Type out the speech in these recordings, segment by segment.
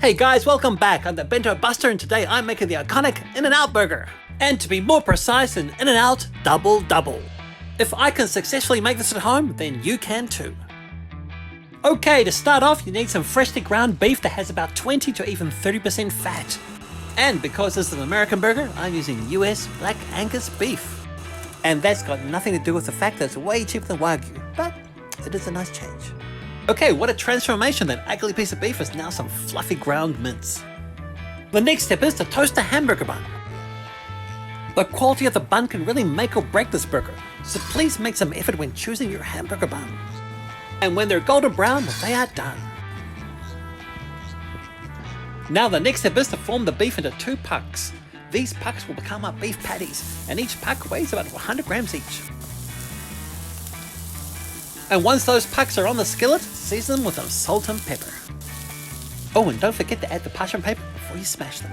Hey guys, welcome back. I'm the Bento Buster and today I'm making the iconic In-N-Out burger. And to be more precise, an In-N-Out double double. If I can successfully make this at home, then you can too. Okay, to start off you need some freshly ground beef that has about 20 to even 30% fat. And because this is an American burger, I'm using US Black Angus beef. And that's got nothing to do with the fact that it's way cheaper than Wagyu, but it is a nice change. Okay, what a transformation. That ugly piece of beef is now some fluffy ground mince. The next step is to toast a hamburger bun. The quality of the bun can really make or break this burger, so please make some effort when choosing your hamburger buns. And when they're golden brown, they are done. Now the next step is to form the beef into 2 pucks. These pucks will become our beef patties, and each puck weighs about 100 grams each. And once those pucks are on the skillet, season them with some salt and pepper. Oh, and don't forget to add the parchment paper before you smash them.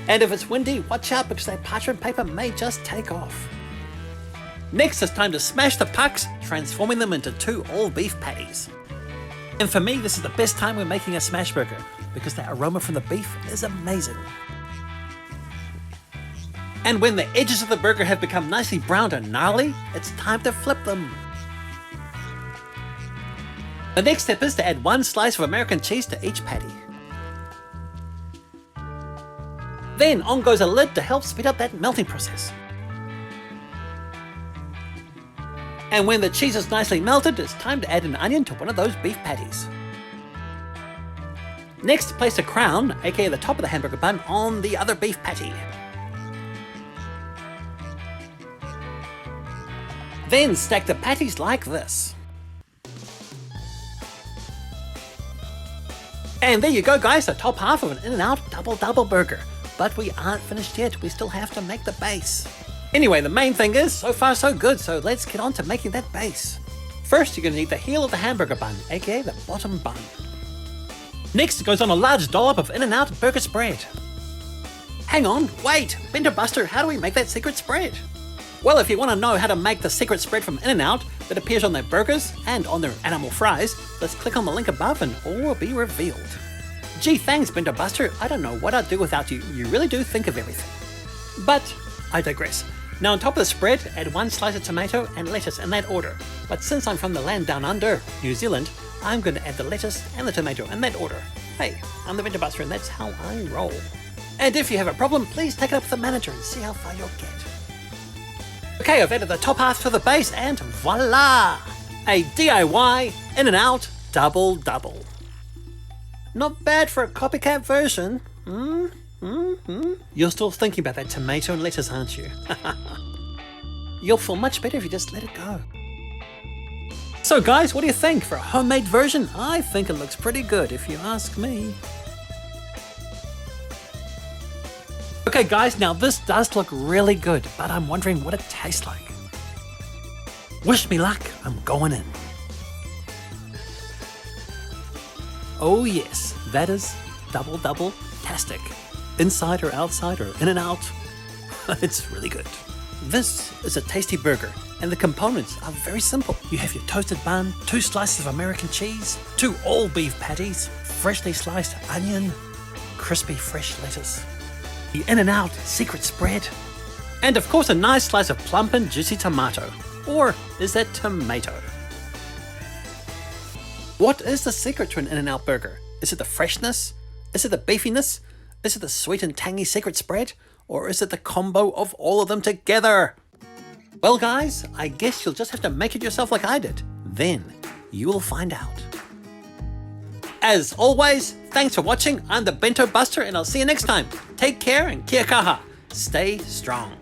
And if it's windy, watch out because that parchment paper may just take off. Next, it's time to smash the pucks, transforming them into 2 all-beef patties. And for me, this is the best time when making a smash burger, because the aroma from the beef is amazing. And when the edges of the burger have become nicely browned and gnarly, it's time to flip them. The next step is to add 1 slice of American cheese to each patty. Then on goes a lid to help speed up that melting process. And when the cheese is nicely melted, it's time to add an onion to one of those beef patties. Next, place a crown, aka the top of the hamburger bun, on the other beef patty. Then stack the patties like this. And there you go guys, the top half of an In-N-Out double burger. But we aren't finished yet, we still have to make the base. Anyway, the main thing is, so far so good, so let's get on to making that base. First, you're going to need the heel of the hamburger bun, aka the bottom bun. Next, it goes on a large dollop of In-N-Out burger spread. Hang on, wait, Bento Buster, how do we make that secret spread? Well, if you want to know how to make the secret spread from In-N-Out that appears on their burgers and on their animal fries, let's click on the link above and all will be revealed. Gee, thanks Bento Buster, I don't know what I'd do without you, you really do think of everything. But I digress. Now on top of the spread, add 1 slice of tomato and lettuce in that order. But since I'm from the land down under, New Zealand, I'm going to add the lettuce and the tomato in that order. Hey, I'm the Bento Buster and that's how I roll. And if you have a problem, please take it up with the manager and see how far you'll get. Okay, I've added the top half to the base and voila! A DIY In-N-Out double double. Not bad for a copycat version. You're still thinking about that tomato and lettuce, aren't you? You'll feel much better if you just let it go. So guys, what do you think? For a homemade version, I think it looks pretty good if you ask me. Okay guys, now this does look really good, but I'm wondering what it tastes like. Wish me luck, I'm going in. Oh yes, that is double-tastic. Inside or outside or in and out, it's really good. This is a tasty burger, and the components are very simple. You have your toasted bun, 2 slices of American cheese, 2 all-beef patties, freshly sliced onion, crispy fresh lettuce, the In-N-Out secret spread, and of course a nice slice of plump and juicy tomato. Or is that tomato? What is the secret to an In-N-Out burger? Is it the freshness? Is it the beefiness? Is it the sweet and tangy secret spread? Or is it the combo of all of them together? Well guys, I guess you'll just have to make it yourself like I did. Then you will find out. As always, thanks for watching. I'm the Bento Buster and I'll see you next time. Take care and kia kaha. Stay strong.